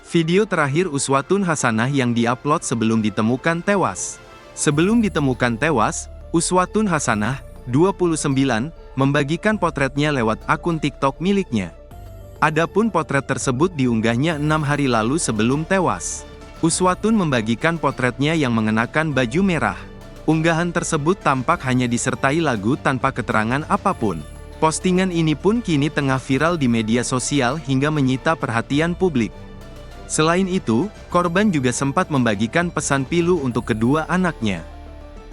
Video terakhir Uswatun Hasanah yang diupload sebelum ditemukan tewas. Sebelum ditemukan tewas, Uswatun Hasanah, 29, membagikan potretnya lewat akun TikTok miliknya. Adapun potret tersebut diunggahnya 6 hari lalu sebelum tewas. Uswatun membagikan potretnya yang mengenakan baju merah. Unggahan tersebut tampak hanya disertai lagu tanpa keterangan apapun. Postingan ini pun kini tengah viral di media sosial hingga menyita perhatian publik. Selain itu, korban juga sempat membagikan pesan pilu untuk kedua anaknya.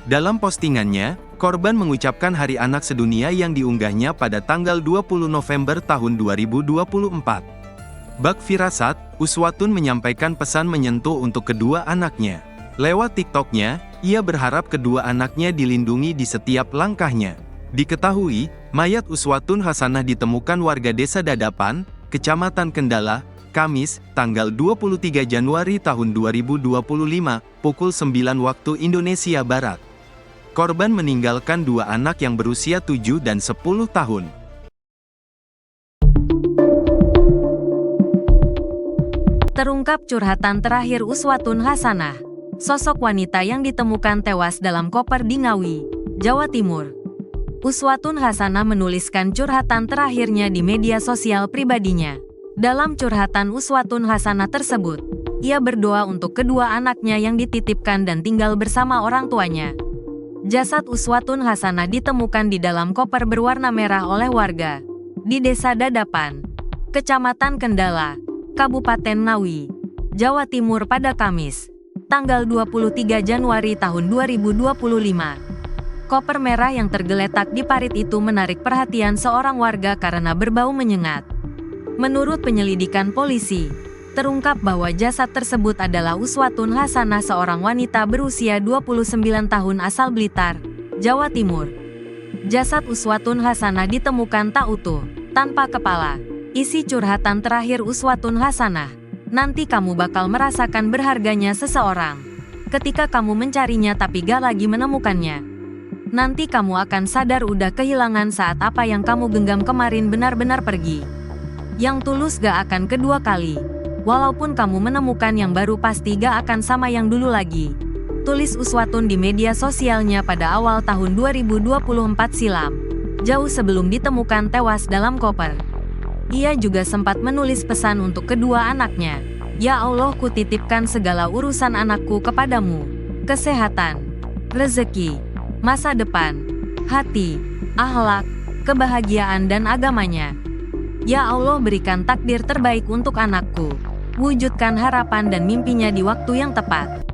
Dalam postingannya, korban mengucapkan Hari Anak Sedunia yang diunggahnya pada tanggal 20 November tahun 2024. Bak Firasat, Uswatun menyampaikan pesan menyentuh untuk kedua anaknya. Lewat TikToknya, ia berharap kedua anaknya dilindungi di setiap langkahnya. Diketahui, mayat Uswatun Hasanah ditemukan warga Desa Dadapan, Kecamatan Kendala, Kamis, tanggal 23 Januari tahun 2025, pukul 9 waktu Indonesia Barat. Korban meninggalkan dua anak yang berusia 7 dan 10 tahun. Terungkap curhatan terakhir Uswatun Hasanah, sosok wanita yang ditemukan tewas dalam koper di Ngawi, Jawa Timur. Uswatun Hasanah menuliskan curhatan terakhirnya di media sosial pribadinya. Dalam curhatan Uswatun Hasanah tersebut, ia berdoa untuk kedua anaknya yang dititipkan dan tinggal bersama orang tuanya. Jasad Uswatun Hasanah ditemukan di dalam koper berwarna merah oleh warga di Desa Dadapan, Kecamatan Kendala, Kabupaten Ngawi, Jawa Timur pada Kamis, tanggal 23 Januari tahun 2025. Koper merah yang tergeletak di parit itu menarik perhatian seorang warga karena berbau menyengat. Menurut penyelidikan polisi, terungkap bahwa jasad tersebut adalah Uswatun Hasanah, seorang wanita berusia 29 tahun asal Blitar, Jawa Timur. Jasad Uswatun Hasanah ditemukan tak utuh, tanpa kepala. Isi curhatan terakhir Uswatun Hasanah, nanti kamu bakal merasakan berharganya seseorang. Ketika kamu mencarinya tapi gak lagi menemukannya, nanti kamu akan sadar udah kehilangan saat apa yang kamu genggam kemarin benar-benar pergi. Yang tulus gak akan kedua kali. Walaupun kamu menemukan yang baru pasti gak akan sama yang dulu lagi. Tulis Uswatun di media sosialnya pada awal tahun 2024 silam, jauh sebelum ditemukan tewas dalam koper. Ia juga sempat menulis pesan untuk kedua anaknya. Ya Allah, kutitipkan segala urusan anakku kepadamu. Kesehatan, rezeki, masa depan, hati, akhlak, kebahagiaan dan agamanya. Ya Allah, berikan takdir terbaik untuk anakku. Wujudkan harapan dan mimpinya di waktu yang tepat.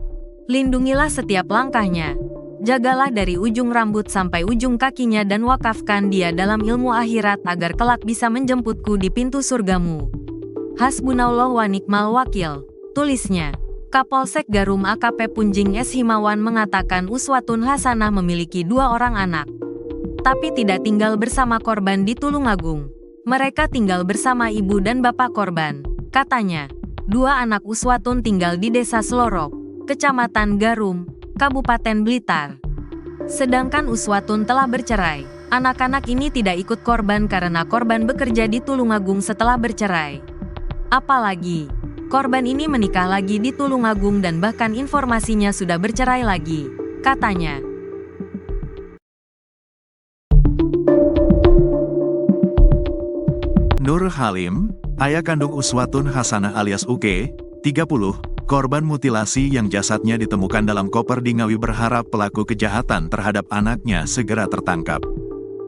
Lindungilah setiap langkahnya. Jagalah dari ujung rambut sampai ujung kakinya dan wakafkan dia dalam ilmu akhirat agar kelak bisa menjemputku di pintu surgamu. Hasbunallah wa ni'mal wakil, tulisnya. Kapolsek Garum AKP Punjing S. Himawan mengatakan Uswatun Hasanah memiliki 2 orang anak, tapi tidak tinggal bersama korban di Tulungagung. Mereka tinggal bersama ibu dan bapak korban. Katanya, 2 anak Uswatun tinggal di Desa Selorok, Kecamatan Garum, Kabupaten Blitar. Sedangkan Uswatun telah bercerai. Anak-anak ini tidak ikut korban karena korban bekerja di Tulungagung setelah bercerai. Apalagi, korban ini menikah lagi di Tulungagung dan bahkan informasinya sudah bercerai lagi, katanya. Nur Halim, ayah kandung Uswatun Hasanah alias UK, 30, korban mutilasi yang jasadnya ditemukan dalam koper di Ngawi, berharap pelaku kejahatan terhadap anaknya segera tertangkap.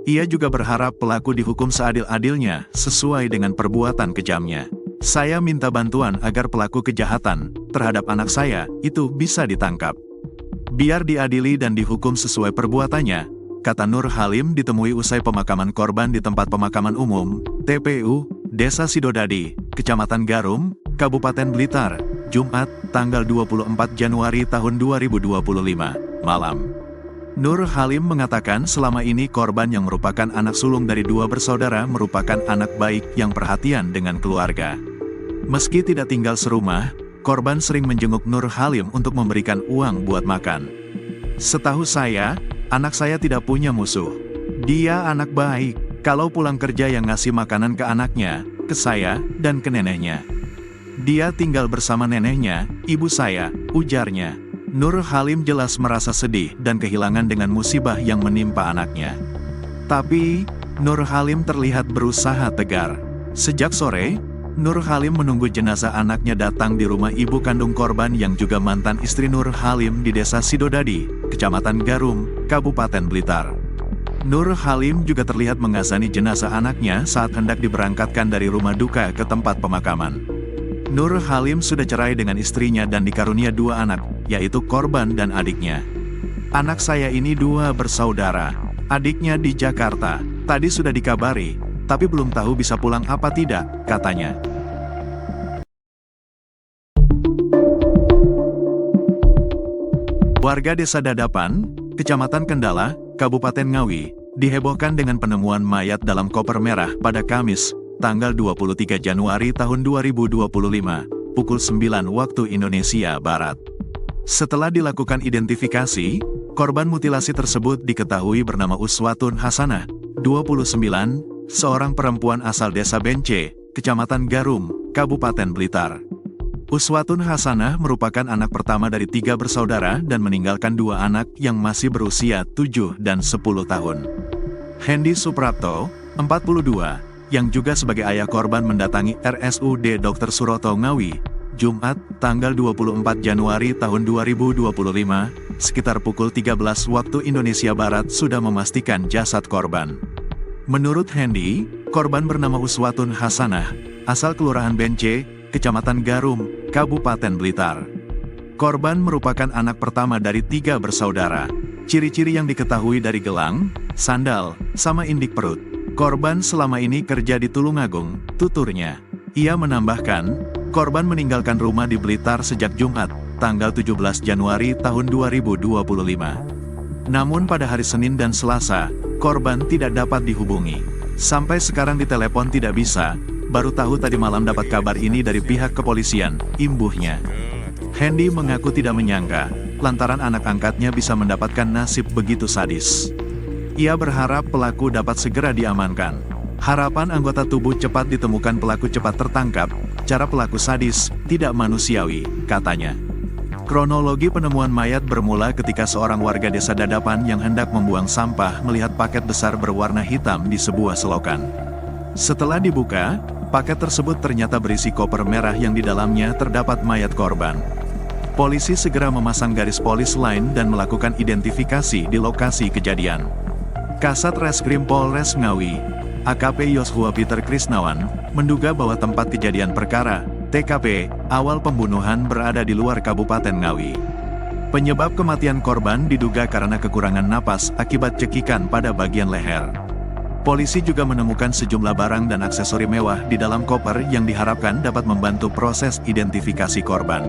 Ia juga berharap pelaku dihukum seadil-adilnya sesuai dengan perbuatan kejamnya. Saya minta bantuan agar pelaku kejahatan terhadap anak saya itu bisa ditangkap. Biar diadili dan dihukum sesuai perbuatannya, kata Nur Halim ditemui usai pemakaman korban di tempat pemakaman umum, TPU, Desa Sidodadi, Kecamatan Garum, Kabupaten Blitar, Jumat, tanggal 24 Januari tahun 2025, malam. Nur Halim mengatakan selama ini korban yang merupakan anak sulung dari 2 bersaudara merupakan anak baik yang perhatian dengan keluarga. Meski tidak tinggal serumah, korban sering menjenguk Nur Halim untuk memberikan uang buat makan. Setahu saya, anak saya tidak punya musuh. Dia anak baik. Kalau pulang kerja yang ngasih makanan ke anaknya, ke saya, dan ke neneknya. Dia tinggal bersama neneknya, ibu saya, ujarnya. Nur Halim jelas merasa sedih dan kehilangan dengan musibah yang menimpa anaknya. Tapi, Nur Halim terlihat berusaha tegar. Sejak sore, Nur Halim menunggu jenazah anaknya datang di rumah ibu kandung korban yang juga mantan istri Nur Halim di Desa Sidodadi, Kecamatan Garum, Kabupaten Blitar. Nur Halim juga terlihat mengazani jenazah anaknya saat hendak diberangkatkan dari rumah duka ke tempat pemakaman. Nur Halim sudah cerai dengan istrinya dan dikarunia 2 anak, yaitu korban dan adiknya. Anak saya ini 2 bersaudara. Adiknya di Jakarta, tadi sudah dikabari, tapi belum tahu bisa pulang apa tidak, katanya. Warga Desa Dadapan, Kecamatan Kendala, Kabupaten Ngawi, dihebohkan dengan penemuan mayat dalam koper merah pada Kamis, tanggal 23 Januari tahun 2025, pukul 9 waktu Indonesia Barat. Setelah dilakukan identifikasi, korban mutilasi tersebut diketahui bernama Uswatun Hasanah, 29, seorang perempuan asal Desa Bence, Kecamatan Garum, Kabupaten Blitar. Uswatun Hasanah merupakan anak pertama dari 3 bersaudara dan meninggalkan 2 anak yang masih berusia 7 dan 10 tahun. Hendy Suprapto, 42, yang juga sebagai ayah korban mendatangi RSUD Dr. Suroto Ngawi, Jumat, tanggal 24 Januari tahun 2025, sekitar pukul 13 waktu Indonesia Barat sudah memastikan jasad korban. Menurut Hendy, korban bernama Uswatun Hasanah, asal Kelurahan Bence, Kecamatan Garum, Kabupaten Blitar. Korban merupakan anak pertama dari 3 bersaudara. Ciri-ciri yang diketahui dari gelang, sandal, sama indik perut. Korban selama ini kerja di Tulungagung, tuturnya. Ia menambahkan, korban meninggalkan rumah di Blitar sejak Jumat, tanggal 17 Januari tahun 2025. Namun pada hari Senin dan Selasa, korban tidak dapat dihubungi. Sampai sekarang ditelepon tidak bisa, baru tahu tadi malam dapat kabar ini dari pihak kepolisian, imbuhnya. Hendy mengaku tidak menyangka, lantaran anak angkatnya bisa mendapatkan nasib begitu sadis. Ia berharap pelaku dapat segera diamankan. Harapan anggota tubuh cepat ditemukan pelaku cepat tertangkap, cara pelaku sadis, tidak manusiawi, katanya. Kronologi penemuan mayat bermula ketika seorang warga Desa Dadapan yang hendak membuang sampah melihat paket besar berwarna hitam di sebuah selokan. Setelah dibuka, paket tersebut ternyata berisi koper merah yang di dalamnya terdapat mayat korban. Polisi segera memasang garis polis lain dan melakukan identifikasi di lokasi kejadian. Kasat Reskrim Polres Ngawi, AKP Yoshua Peter Krisnawan, menduga bahwa tempat kejadian perkara, TKP, awal pembunuhan berada di luar Kabupaten Ngawi. Penyebab kematian korban diduga karena kekurangan napas akibat cekikan pada bagian leher. Polisi juga menemukan sejumlah barang dan aksesori mewah di dalam koper yang diharapkan dapat membantu proses identifikasi korban.